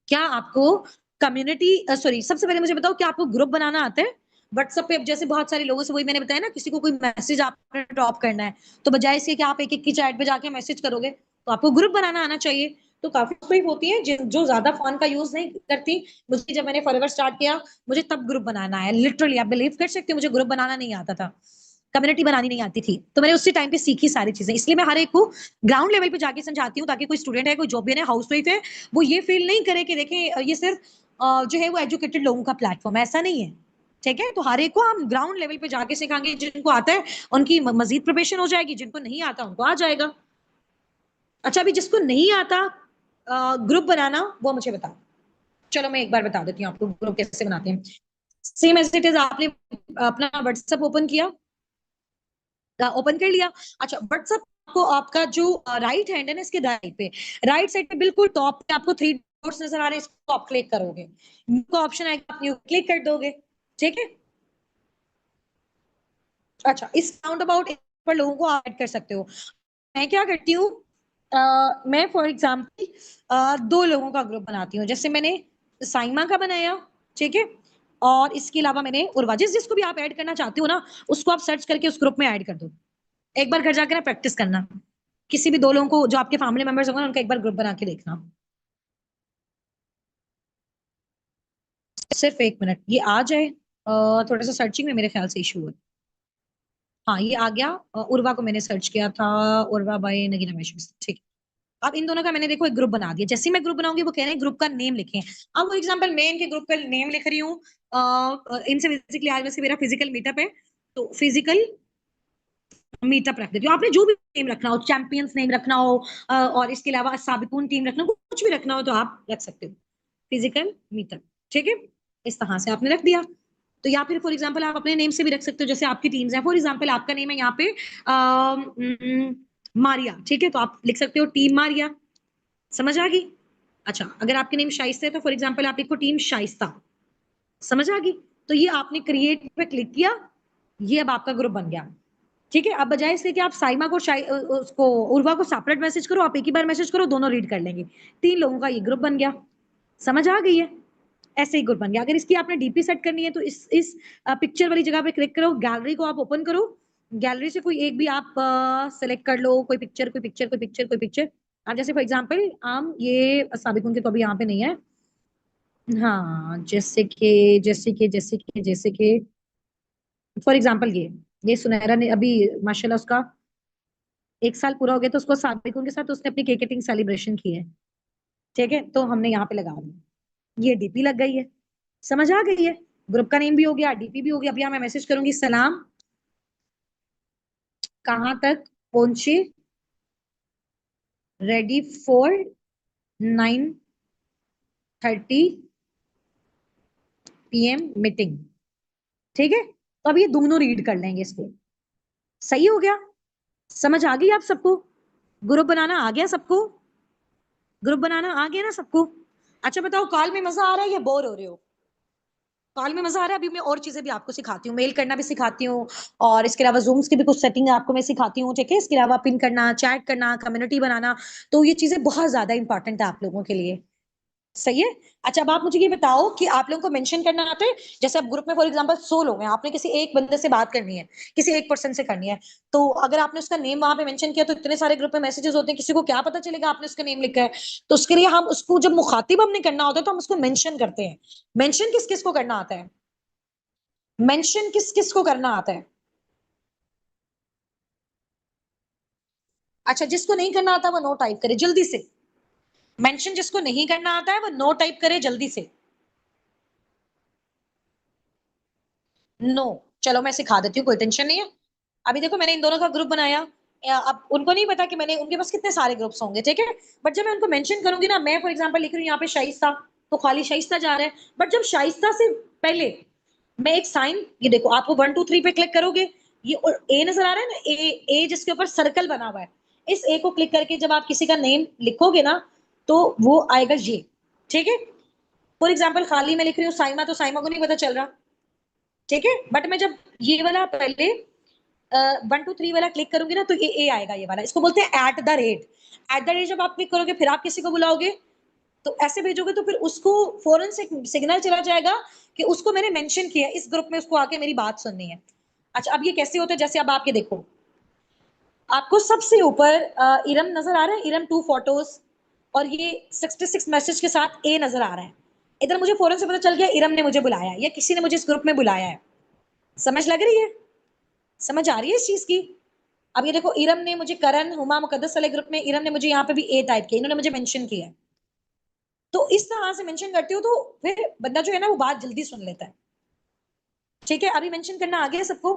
क्या आपको कम्युनिटी, सॉरी, सबसे पहले मुझे बताओ क्या आपको ग्रुप बनाना आता है व्हाट्सएप पे? अब जैसे बहुत सारे लोगों से, वही मैंने बताया ना, किसी को कोई मैसेज आपने ड्रॉप करना है, तो बजाय इसके कि आप एक एक की चैट पे जाके मैसेज करोगे, तो आपको ग्रुप बनाना आना चाहिए। तो काफी स्विप होती है जो ज्यादा फोन का यूज नहीं करती। मुझे जब मैंने फॉरएवर स्टार्ट किया, मुझे तब ग्रुप बनाना है, लिटरली आप बिलीव कर सकते हो, मुझे ग्रुप बनाना नहीं आता था, कम्युनिटी बनानी नहीं आती थी। तो मैंने उसी टाइम पे सीखी सारी चीजें, इसलिए मैं हर एक को ग्राउंड लेवल पे जाके समझाती हूँ, ताकि कोई स्टूडेंट है, कोई जॉब है, हाउस वाइफ है, वो ये फील नहीं करे कि देखें ये सिर्फ जो है वो एजुकेटेड लोगों का प्लेटफॉर्म है, ऐसा नहीं है, ठीक है। तो हर एक को हम ग्राउंड लेवल पे जाके सिखाएंगे, जिनको आता है उनकी मजीद प्रिपरेशन हो जाएगी, जिनको नहीं आता उनको आ जाएगा। अच्छा, अभी जिसको नहीं आता ग्रुप बनाना, वो मुझे बताओ। चलो मैं एक बार बता देती हूँ आपको ग्रुप कैसे बनाते हैं। सेम एज इट इज, आपने अपना व्हाट्सएप ओपन किया, ओपन कर लिया। अच्छा, व्हाट्सएप को आपका जो राइट हैंड है ना, इसके राइट पे, राइट साइड पे बिल्कुल टॉप पे आपको थ्री डॉट्स नजर आ रहे हैं, इसको आप क्लिक करोगे, न्यू का ऑप्शन आएगा, आप न्यू क्लिक कर दोगे, ठीक है। अच्छा, इस राउंड अबाउट पर लोगों को ऐड कर सकते हो। मैं क्या करती हूँ, मैं फॉर एग्जाम्पल दो लोगों का ग्रुप बनाती हूँ, जैसे मैंने साइमा का बनाया, ठीक है, और इसके अलावा मैंने उर्वा, जिसको भी आप ऐड करना चाहते हो ना, उसको आप सर्च करके उस ग्रुप में ऐड कर दो। एक बार घर जाके ना प्रैक्टिस करना, किसी भी दो लोगों को जो आपके फैमिली मेंबर्स होंगे ना, उनका एक बार ग्रुप बना के देखना। सिर्फ 1 मिनट, ये आ जाए, थोड़ा सा सर्चिंग में मेरे ख्याल से इशू है। हाँ, ये आ गया। उर्वा को मैंने सर्च किया था, उर्वा बाय नगीना मैशूस, ठीक। अब इन दोनों का मैंने देखो एक ग्रुप बना दिया। जैसे ही मैं ग्रुप बनाऊंगी, वो कह रहे हैं ग्रुप का नेम लिखें। अब फॉर एग्जाम्पल मैं इनके ग्रुप का नेम लिख रही हूँ, इनसे बेसिकली आज वैसे मेरा फिजिकल मीटअप है, तो फिजिकल मीटअप रख देती हूँ। आपने जो भी नेम रखना हो, चैंपियंस नेम रखना हो, और इसके अलावा साबिकून टीम रखना हो, कुछ भी रखना हो तो आप रख सकते हो, फिजिकल मीटअप, ठीक है। इस तरह से आपने रख दिया। तो या फिर फॉर एग्जाम्पल आप अपने नेम से भी रख सकते हो, जैसे आपकी टीम्स हैं, फॉर एग्जाम्पल आपका नेम है यहाँ पे मारिया, ठीक है, तो आप लिख सकते हो टीम मारिया। समझ आ गई? अच्छा, अगर आपके नेम शाइस्ता है तो फॉर एग्जाम्पल आप लिखो टीम शाइस्ता। समझ आ गई? तो ये आपने क्रिएट पे क्लिक किया, ये अब आपका ग्रुप बन गया, ठीक है। अब बजाय इसके कि आप साइमा को उसको उर्वा को सेपरेट मैसेज करो, आप एक ही बार मैसेज करो, दोनों रीड कर लेंगे। 3 लोगों का ये ग्रुप बन गया। समझ आ गई है? ऐसे ही ग्रुप बन गया। अगर इसकी आपने डीपी सेट करनी है तो इस पिक्चर वाली जगह पे क्लिक करो, गैलरी को आप ओपन करो, गैलरी से कोई एक भी आप सेलेक्ट कर लो, कोई पिक्चर, कोई पिक्चर, कोई पिक्चर, कोई पिक्चर। आप जैसे फॉर एग्जाम्पल हम ये साबिकुन के तो अभी यहाँ पे नहीं है, हाँ, जैसे कि फॉर एग्जाम्पल ये सुनहरा ने अभी माशाल्लाह उसका 1 साल पूरा हो गया, तो उसको साबिकुन के साथ उसने अपनी केक कटिंग सेलिब्रेशन की है, ठीक है, तो हमने यहाँ पे लगा दिया, ये डीपी लग गई है। समझ आ गई है? ग्रुप का नेम भी हो गया, डीपी भी हो गया। अभी यहाँ मैं मैसेज करूंगी, सलाम, कहाँ तक पहुंचे, रेडी फॉर 9:30 PM मीटिंग, ठीक है। तो अब ये दोनों रीड कर लेंगे इसको। सही हो गया? समझ आ गई आप सबको? ग्रुप बनाना आ गया सबको? ग्रुप बनाना आ गया ना सबको? अच्छा बताओ, कॉल में मजा आ रहा है या बोर हो रहे हो? कॉल में मजा आ रहा है? अभी मैं और चीजें भी आपको सिखाती हूँ, मेल करना भी सिखाती हूँ, और इसके अलावा जूम्स की भी कुछ सेटिंग आपको मैं सिखाती हूँ, ठीक है। इसके अलावा पिन करना, चैट करना, कम्युनिटी बनाना, तो ये चीजें बहुत ज्यादा इंपॉर्टेंट है आप लोगों के लिए। सही है। अच्छा, अब आप मुझे ये बताओ कि आप लोगों को मेंशन करना आता है? जैसे आप ग्रुप में फॉर एग्जांपल 100 लोग हैं, आपने किसी एक बंदे से बात करनी है, किसी एक पर्सन से करनी है, तो अगर आपने उसका नेम वहां पे मेंशन किया तो इतने सारे ग्रुप में मैसेजेस होते हैं, किसी को क्या पता चलेगा आपने उसका नेम लिखा है? तो उसके लिए हम उसको जब मुखातिब हमने करना होता है तो हम उसको मेंशन करते हैं। मेंशन किस किस को करना आता है? मेंशन किस किस को करना आता है? अच्छा, जिसको नहीं करना आता वो नो टाइप करे जल्दी से। मेंशन जिसको नहीं करना आता है वो नो टाइप करे जल्दी से। नो। चलो मैं सिखा देती हूँ, कोई टेंशन नहीं है। अभी देखो मैंने इन दोनों का ग्रुप बनाया। अब उनको नहीं पता कि मैंने उनके पास कितने सारे ग्रुप्स होंगे, ठीक है। बट जब मैं उनको मेंशन करूंगी ना, मैं फॉर एग्जांपल लिख रही हूँ यहाँ पे शाइस्ता, तो खाली शाइस्ता जा रहा है। बट जब शाइस्ता से पहले मैं एक साइन, ये देखो आपको 1 2 3 पे क्लिक करोगे, ये और ए नजर आ रहा है ना, ए जिसके ऊपर सर्कल बना हुआ है, इस ए को क्लिक करके जब आप किसी का नेम लिखोगे ना, तो वो आएगा ये, ठीक है। फॉर एग्जाम्पल खाली मैं लिख रही हूँ साइमा, तो साइमा को नहीं पता चल रहा, ठीक है। बट मैं जब ये वाला पहले 1 2 3 वाला क्लिक करूंगी ना, तो ये ए आएगा, ये वाला, इसको बोलते हैं at the rate. At the rate जब आप क्लिक करोगे, फिर आप किसी को बुलाओगे, तो ऐसे भेजोगे, तो फिर उसको फौरन से सिग्नल चला जाएगा कि उसको मैंने मेंशन किया इस ग्रुप में, उसको आके मेरी बात सुननी है। अच्छा, अब ये कैसे होता है? जैसे अब आप ये देखो, आपको सबसे ऊपर इरम नजर आ रहा है, इरम 2 फोटोज, और ये 66 मैसेज के साथ ए नजर आ रहा है। इधर मुझे फौरन से पता चल गया इरम ने मुझे बुलाया है, या किसी ने मुझे इस ग्रुप में बुलाया है। समझ लग रही है? समझ आ रही है इस चीज की? अब ये देखो, इरम ने मुझे, करण हुमा मुकद्दस वाले ग्रुप में इरम ने मुझे यहाँ पे भी ए टाइप किया, इन्होंने मुझे मेंशन किया है। तो इस तरह से मेंशन करती हूँ, तो फिर बंदा जो है ना वो बात जल्दी सुन लेता है। ठीक है, अभी मेंशन करना आ गया सबको?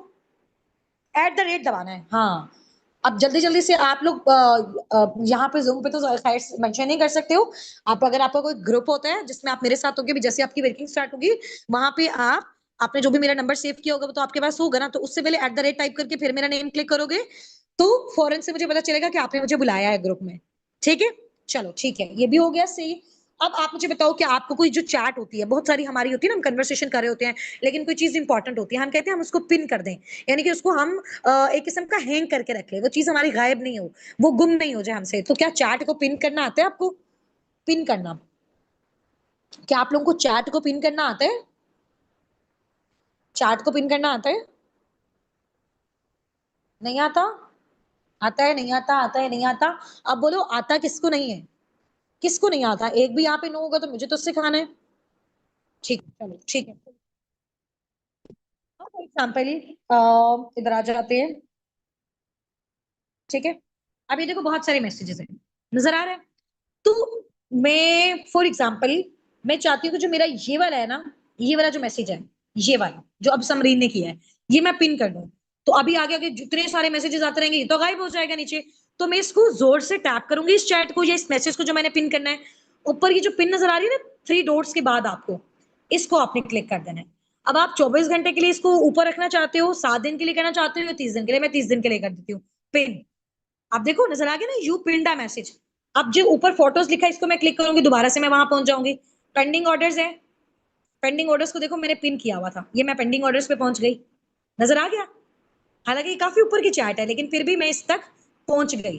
एट द रेट दबाना है, हाँ। अब जल्दी जल्दी से आप लोग यहाँ पे जूम पे तो खैर मेंशन नहीं कर सकते हो। आप, अगर आपका कोई ग्रुप होता है जिसमें आप मेरे साथ होगे भी, जैसे आपकी वर्किंग स्टार्ट होगी, वहां पे आप, आपने जो भी मेरा नंबर सेव किया होगा वो तो आपके पास होगा ना, तो उससे पहले एट द रेट टाइप करके फिर मेरा नेम क्लिक करोगे, तो फौरन से मुझे पता चलेगा कि आपने मुझे बुलाया है ग्रुप में। ठीक है, चलो ठीक है, ये भी हो गया सही। अब आप मुझे बताओ कि आपको कोई जो चैट होती है, बहुत सारी हमारी होती है ना, हम कन्वर्सेशन कर रहे होते हैं, लेकिन कोई चीज इंपॉर्टेंट होती है, हम कहते हैं हम उसको पिन कर दें, यानी कि उसको हम एक किस्म का हैंग करके रख ले, वो चीज हमारी गायब नहीं हो, वो गुम नहीं हो जाए हमसे। तो क्या चैट को पिन करना आता है आपको? पिन करना, क्या आप लोगों को चैट को पिन करना आता है? चैट को पिन करना आता है? नहीं आता? आता है, नहीं आता? आता है, नहीं आता? अब बोलो, आता किसको नहीं है? किसको नहीं आता? एक भी यहाँ पे नो होगा तो मुझे तो सिखाना है। ठीक है, चलो ठीक है। फॉर एग्जाम्पल इधर आ जाते हैं, ठीक है। अभी देखो बहुत सारे मैसेजेस हैं, नजर आ रहा है? तो मैं फॉर एग्जाम्पल, मैं चाहती हूँ कि जो मेरा ये वाला है ना, ये वाला जो मैसेज है, ये वाला जो अब समरीन ने किया है, ये मैं पिन कर दूं, तो अभी आगे आगे जितने सारे मैसेजेस आते रहेंगे ये तो गायब हो जाएगा नीचे। तो मैं इसको जोर से टैप करूंगी, इस चैट को या इस मैसेज को जो मैंने पिन करना है, ऊपर ये जो पिन नजर आ रही है ना 3 डॉट्स के बाद, आपको इसको आपने क्लिक कर देना है। अब आप 24 घंटे के लिए इसको ऊपर रखना चाहते हो, 7 दिन के लिए करना चाहते हो, या 30 दिन के लिए? मैं 30 दिन के लिए कर देती हूँ पिन। आप देखो नजर आ गया ना, यू पिंड अ मैसेज। अब जो ऊपर फोटोज लिखा है, इसको मैं क्लिक करूंगी, दोबारा से मैं वहां पहुंच जाऊंगी। पेंडिंग ऑर्डर्स है, पेंडिंग ऑर्डर्स को देखो मैंने पिन किया हुआ था, ये मैं पेंडिंग ऑर्डर्स पे पहुंच गई, नजर आ गया? हालांकि ये काफी ऊपर की चैट है, लेकिन फिर भी मैं इस तक पहुंच गई,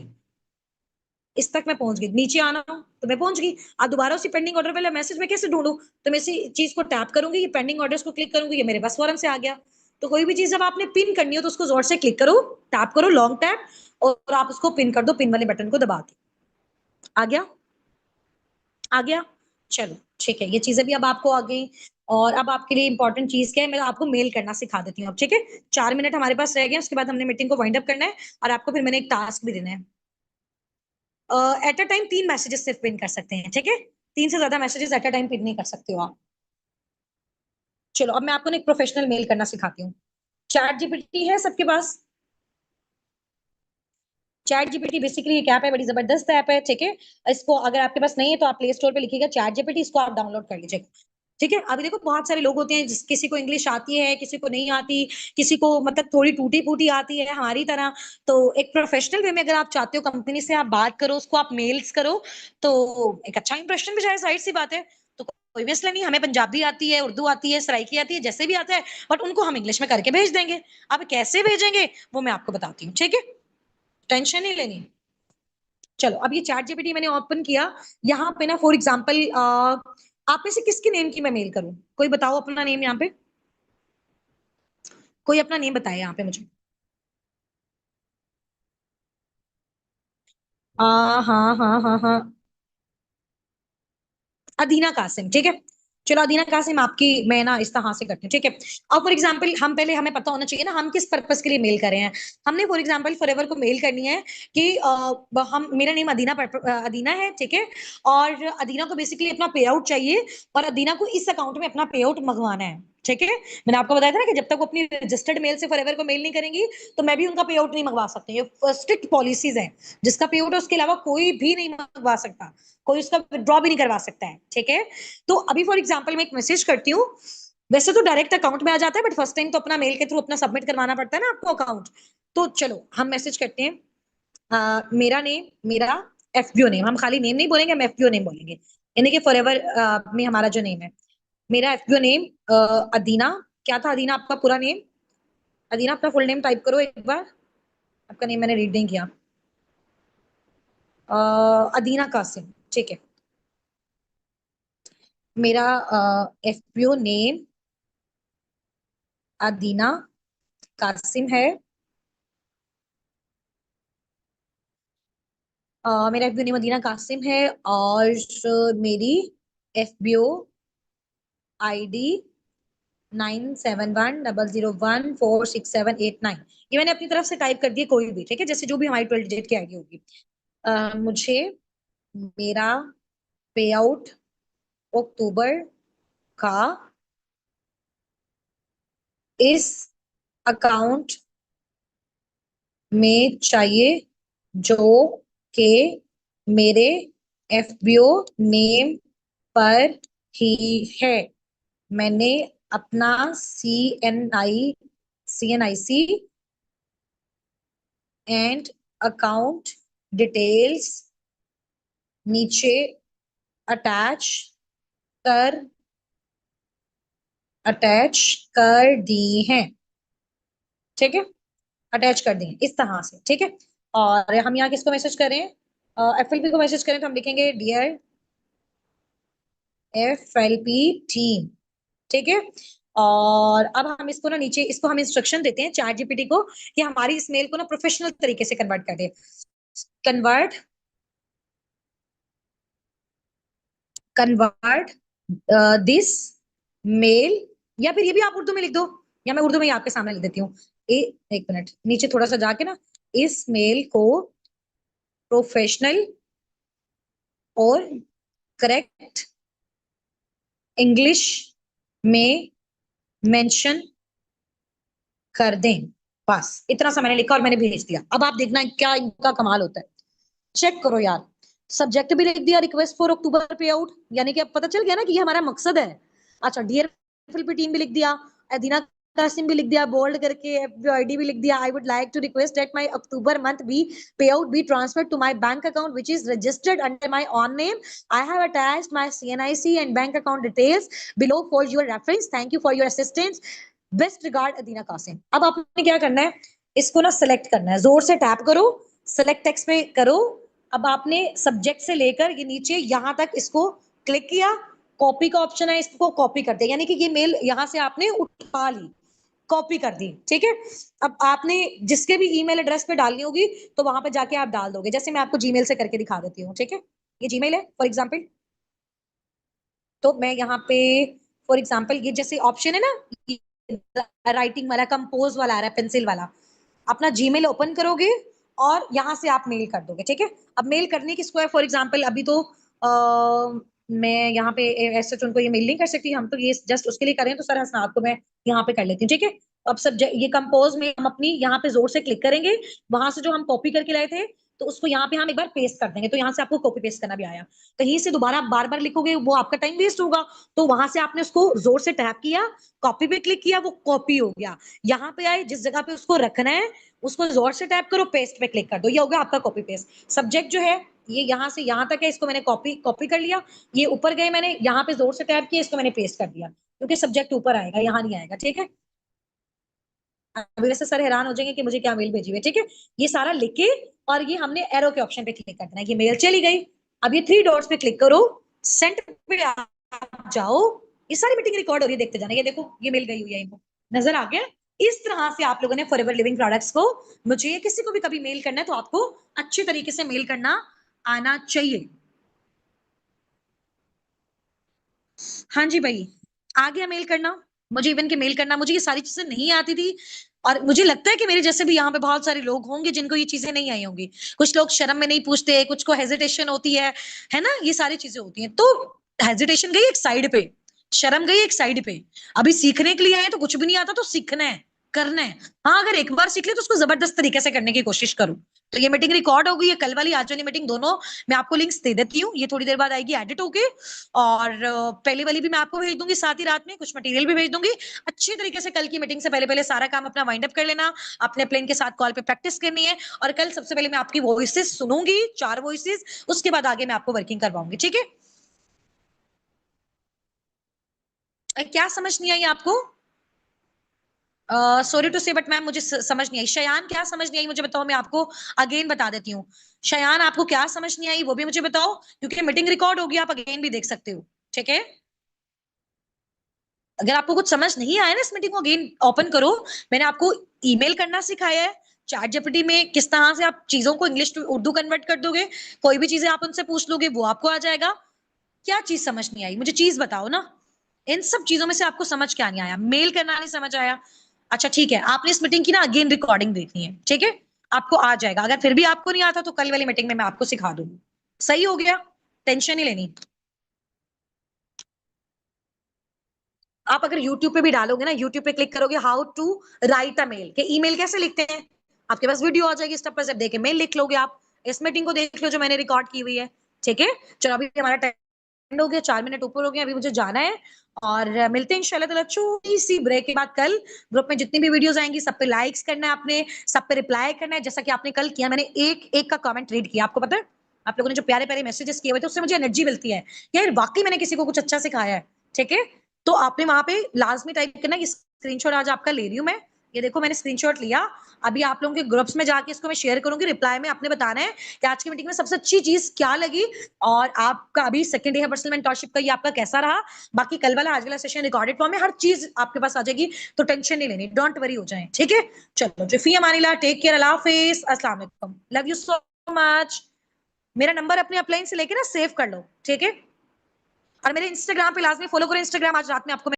इस तक मैं पहुंच गई, नीचे आना हो तो मैं पहुंच गई। अब दोबारा उसी पेंडिंग ऑर्डर वाला मैसेज में कैसे ढूंढूं? तो मैं इसी चीज को टैप करूंगी, ये पेंडिंग ऑर्डर्स को क्लिक करूंगी, ये मेरे पास फौरन से आ गया। तो कोई भी चीज जब आपने पिन करनी हो तो उसको जोर से क्लिक करो, टैप करो, लॉन्ग टैप, और आप उसको पिन कर दो, पिन वाले बटन को दबा के। आ गया? आ गया? चलो ठीक है, ये चीजें भी अब आपको आ गई। और अब आपके लिए इंपॉर्टेंट चीज क्या है, मैं आपको मेल करना सिखा देती हूँ अब, ठीक है। 4 मिनट हमारे पास रह गए, उसके बाद हमने मीटिंग को वाइंड अप करना है, और आपको फिर मैंने एक टास्क भी देना है। एट अ टाइम 3 मैसेजेस सिर्फ पिन कर सकते हैं, ठीक है। 3 से ज्यादा messages at a time pin नहीं कर सकते हो आप। चलो अब मैं आपको एक प्रोफेशनल मेल करना सिखाती हूँ। चैट जीपीटी है सबके पास? चैट जीपीटी बेसिकली एक ऐप है, बड़ी जबरदस्त ऐप है, ठीक है। इसको अगर आपके पास नहीं है तो आप प्ले स्टोर पे लिखिएगा चैट जीपीटी, इसको आप डाउनलोड कर लीजिएगा। ठीक है, अभी देखो बहुत सारे लोग होते हैं किसी को इंग्लिश आती है, किसी को नहीं आती, किसी को मतलब थोड़ी टूटी फूटी आती है हमारी तरह। तो एक प्रोफेशनल वे में अगर आप चाहते हो कंपनी से आप बात करो, उसको आप मेल्स करो, तो एक अच्छा इंप्रेशन भी जाए, जाहिर सी बात है। तो कोई मसला नहीं, हमें पंजाबी आती है, उर्दू आती है, सराइकी आती है, जैसे भी आता है, बट उनको हम इंग्लिश में करके भेज देंगे। अब कैसे भेजेंगे वो मैं आपको बताती हूँ, ठीक है। टेंशन नहीं लेनी। चलो अब ये चैट जीपीटी मैंने ओपन किया। यहाँ पे ना फॉर एग्जाम्पल आप में से किसके नेम की मैं मेल करूं? कोई बताओ अपना नेम यहाँ पे, कोई अपना नेम बताए यहाँ पे मुझे। हाँ हाँ हाँ हाँ, अदीना कासिम, ठीक है। चलो अदीना कासिम आपकी मैं ना इस तरह से करती हूँ, ठीक है। अब फॉर एग्जाम्पल हम पहले हमें पता होना चाहिए ना हम किस पर्पस के लिए मेल कर रहे हैं। हमने फॉर एग्जाम्पल फॉरएवर को मेल करनी है कि हम मेरा नेम अदीना अदीना है, ठीक है। और अदीना को बेसिकली अपना पे आउट चाहिए और अदीना को इस अकाउंट में अपना पे आउट मंगवाना है, ठीक है। मैंने आपको बताया था ना कि जब तक वो अपनी रजिस्टर्ड मेल से फॉरएवर को मेल नहीं करेंगी तो मैं भी उनका पे आउट नहीं मंगवा सकती। ये स्ट्रिक्ट पॉलिसीज है, जिसका पे आउट है उसके अलावा कोई भी नहीं मंगवा सकता, कोई उसका विड्रॉ भी नहीं करवा सकता है, ठीक है। तो अभी फॉर एग्जाम्पल मैं एक मैसेज करती हूँ, वैसे तो डायरेक्ट अकाउंट में आ जाता है बट फर्स्ट टाइम तो अपना मेल के थ्रू अपना सबमिट करवाना पड़ता है ना आपको अकाउंट। तो चलो हम मैसेज करते हैं, मेरा नेम, मेरा एफबीओ नेम, हम खाली नेम नहीं बोलेंगे, हम एफबीओ नेम बोलेंगे, यानी कि फॉरएवर में हमारा जो नेम है। मेरा एफबीओ नेम अदीना, क्या था अदीना आपका पूरा नेम? अदीना अपना फुल नेम टाइप करो एक बार, आपका नेम मैंने रीड नहीं किया। अदीना कासिम, ठीक है। मेरा एफपीओ नेम अदीना कासिम है। मेरा एफबीओ नेम अदीना कासिम है और मेरी एफबीओ आईडी 9710014678 9। ये मैंने अपनी तरफ से टाइप कर दिया, कोई भी ठीक है, जैसे जो भी हमारी 12 डिजिट की आईडी होगी। मुझे मेरा पे आउट अक्टूबर का इस अकाउंट में चाहिए जो कि मेरे एफबीओ नेम पर ही है। मैंने अपना सीएनआईसी एंड अकाउंट डिटेल्स नीचे अटैच कर अटैच कर दी हैं, ठीक है। अटैच कर दी हैं इस तरह से, ठीक है। और हम यहाँ किसको मैसेज करें? एफएलपी को मैसेज करें तो हम लिखेंगे डियर एफएलपी टीम, ठीक है। और अब हम इसको ना नीचे इसको हम इंस्ट्रक्शन देते हैं चैट जीपीटी को कि हमारी इस मेल को ना प्रोफेशनल तरीके से कन्वर्ट कर दे। कन्वर्ट कन्वर्ट दिस मेल, या फिर ये भी आप उर्दू में लिख दो, या मैं उर्दू में ही आपके सामने लिख देती हूँ। एक मिनट नीचे थोड़ा सा जाके ना इस मेल को प्रोफेशनल और करेक्ट इंग्लिश में मेंशन कर दें। बस इतना सा मैंने लिखा और मैंने भेज दिया। अब आप देखना क्या इनका कमाल होता है, चेक करो यार। सब्जेक्ट भी लिख दिया रिक्वेस्ट फॉर अक्टूबर पे आउट, यानी कि अब पता चल गया ना कि ये हमारा मकसद है। अच्छा डियर फिल्पी टीम भी लिख दिया, अदीना कासिम भी लिख दिया बोल्ड करके, एफआईडी भी लिख दिया। I would like to request that my October month be pay out be transferred to my bank account which is registered under my own name. I have attached my CNIC and bank account details below for your reference. Thank you for your assistance, best regard Adina Qasim. अब आपने क्या करना है, इसको ना select करना है, जोर से टैप करो, सिलेक्ट टेक्स्ट पे करो। अब आपने सब्जेक्ट से लेकर ये नीचे यहां तक इसको क्लिक किया, कॉपी का ऑप्शन है, इसको कॉपी कर दे, यानी कि ये मेल यहां से आपने उठा ली, कॉपी कर दी, ठीक है। अब आपने जिसके भी ईमेल एड्रेस पे डालनी होगी तो वहां पे जाके आप डाल दोगे, जैसे मैं आपको जीमेल से करके दिखा देती हूँ, ठीक है। ये जीमेल है फॉर एग्जाम्पल, तो मैं यहाँ पे फॉर एग्जाम्पल ये जैसे ऑप्शन है ना राइटिंग वाला, कंपोज वाला आ रहा है, पेंसिल वाला, अपना जीमेल ओपन करोगे और यहाँ से आप मेल कर दोगे, ठीक है। अब मेल करने किसको है, फॉर एग्जाम्पल अभी तो मैं यहाँ पे ऐसे तो उनको ये मेल नहीं कर सकती, हम तो ये जस्ट उसके लिए करें तो सर हसनात को मैं यहाँ पे कर लेती हूँ, ठीक है। अब सब ये कंपोज में हम अपनी यहाँ पे जोर से क्लिक करेंगे, वहां से जो हम कॉपी करके लाए थे तो उसको यहाँ पे हम एक बार पेस्ट कर देंगे, तो यहाँ से आपको कॉपी पेस्ट करना भी आया। कहीं से दोबारा बार बार लिखोगे वो आपका टाइम वेस्ट होगा, तो वहां से आपने उसको जोर से टैप किया, कॉपी पे क्लिक किया, वो कॉपी हो गया। यहाँ पे आए जिस जगह पे उसको रखना है उसको जोर से टैप करो, पेस्ट पे क्लिक कर दो, ये होगा आपका कॉपी पेस्ट। सब्जेक्ट जो है ये यहाँ से यहाँ तक है, इसको मैंने कॉपी कॉपी कर लिया। ये ऊपर गए मैंने यहाँ पे जोर से टैप किया, इसको मैंने पेस्ट कर दिया, क्योंकि सब्जेक्ट ऊपर आएगा यहाँ नहीं आएगा, ठीक है। अभी वैसे सर हैरान हो जाएंगे कि मुझे क्या मेल भेजी हुई है, ठीक है। ये सारा लिख के और ये हमने एरो के ऑप्शन पे क्लिक कर देना है। ये मेल चली गई। अब ये 3 डॉट्स पे क्लिक करो, सेंड पे आप जाओ। ये सारी मीटिंग रिकॉर्ड हो रही है, देखते जाना। ये देखो ये मेल गई हुई है इनको, नजर आ गया। इस तरह से आप लोगों ने फॉरएवर लिविंग प्रोडक्ट्स को, मुझे किसी को भी कभी मेल करना है तो आपको अच्छे तरीके से मेल करना आना चाहिए। हाँ जी भाई, आ गया मेल करना। मुझे इवन के मेल करना, मुझे ये सारी चीजें नहीं आती थी। और मुझे लगता है कि मेरे जैसे भी यहाँ पे बहुत सारे लोग होंगे जिनको ये चीजें नहीं आई होंगी। कुछ लोग शर्म में नहीं पूछते, कुछ को हेजिटेशन होती है ना, ये सारी चीजें होती हैं। तो हेजिटेशन गई एक साइड पे, शर्म गई एक साइड पे। अभी सीखने के लिए आए तो कुछ भी नहीं आता तो सीखना है, करना है। हाँ, अगर एक बार सीख ले तो उसको जबरदस्त तरीके से करने की कोशिश करो। तो ये मीटिंग रिकॉर्ड हो गई है, कल वाली आज वाली मीटिंग दोनों मैं आपको लिंक्स दे देती हूँ। ये थोड़ी देर बाद आएगी एडिट होके। और पहली वाली भी मैं आपको भेज दूंगी, साथ ही रात में कुछ मटेरियल भी भेज दूंगी। अच्छी तरीके से कल की मीटिंग से पहले पहले सारा काम अपना वाइंड अप कर लेना। अपने प्लेन के साथ कॉल पे प्रैक्टिस करनी है। और कल सबसे पहले मैं आपकी वॉइसेस सुनूंगी, 4 वॉइसेस, उसके बाद आगे मैं आपको वर्किंग करवाऊंगी, ठीक है। क्या समझ नहीं आई आपको? सॉरी टू से बट मैम मुझे समझ नहीं आई। शयान क्या समझ नहीं आई मुझे बताओ, मैं आपको अगेन बता देती हूँ। शयान आपको क्या समझ नहीं आई वो भी मुझे बताओ, क्योंकि मीटिंग रिकॉर्ड होगी, आप अगेन भी देख सकते हो, ठीक है। अगर आपको कुछ समझ नहीं आया ना, इस मीटिंग को अगेन ओपन करो। मैंने आपको ईमेल करना सिखाया है, चैट जीपीटी में किस तरह से आप चीजों को इंग्लिश टू उर्दू कन्वर्ट कर दोगे। कोई भी चीजें आप उनसे पूछ लोगे वो आपको आ जाएगा। क्या चीज समझ नहीं आई मुझे चीज बताओ ना। इन सब चीजों में से आपको समझ क्या नहीं आया? मेल करना नहीं समझ आया? अच्छा ठीक है, आपने इस मीटिंग की ना अगेन रिकॉर्डिंग देखनी है, ठीक है। आपको आ जाएगा। अगर फिर भी आपको नहीं आता तो कल वाली मीटिंग में मैं आपको सिखा दूंगी। सही हो गया, टेंशन नहीं लेनी। आप अगर यूट्यूब पे भी डालोगे ना, यूट्यूब पे क्लिक करोगे how to write a mail, के ईमेल कैसे लिखते हैं, आपके पास वीडियो आ जाएगी, स्टेप बाय स्टेप देखे मेल लिख लोगे आप। इस मीटिंग को देख लो जो मैंने रिकॉर्ड की हुई है, ठीक है। चलो अभी हमारा टाइम हो गया, 4 मिनट ऊपर हो गया, अभी मुझे जाना है। और मिलते हैं इंशाल्लाह ताला छोटी सी ब्रेक के बाद कल। ग्रुप में जितनी भी वीडियोस आएंगी सब पे लाइक्स करना है आपने, सब पे रिप्लाई करना है जैसा कि आपने कल किया। मैंने एक एक का कमेंट रीड किया, आपको पता है। आप लोगों ने जो प्यारे प्यारे मैसेजेस किए हुए थे उससे मुझे एनर्जी मिलती है, यार वाकई मैंने किसी को कुछ अच्छा सिखाया है, ठीक है। तो आपने वहां पे लाजमी टाइप करना, ये स्क्रीनशॉट आज आपका ले रही हूँ मैं। ये देखो मैंने स्क्रीनशॉट लिया। अभी आप लोगों के ग्रुप्स में जाके इसको मैं शेयर करूंगी। रिप्लाई में आपने बताना है कि आज की मीटिंग में सबसे अच्छी चीज क्या लगी, और आपका अभी सेकंड डे है पर्सनल मेंटरशिप का, ये आपका कैसा रहा। बाकी कल वाला आज वाला सेशन रिकॉर्डेड फॉर्म में हर चीज आपके पास आ जाएगी, तो टेंशन नहीं लेनी, डोंट वरी हो जाए, ठीक है। चलो जो फी हमारी ला, टेक केयर, अल्लाह हाफिज, अस्सलाम वालेकुम, लव यू सो मच। मेरा नंबर अपने अपलाइन से लेके ना सेव कर लो, ठीक है। और मेरे इंस्टाग्राम पे लाजमी फॉलो करो, इंस्टाग्राम आज रात में आपको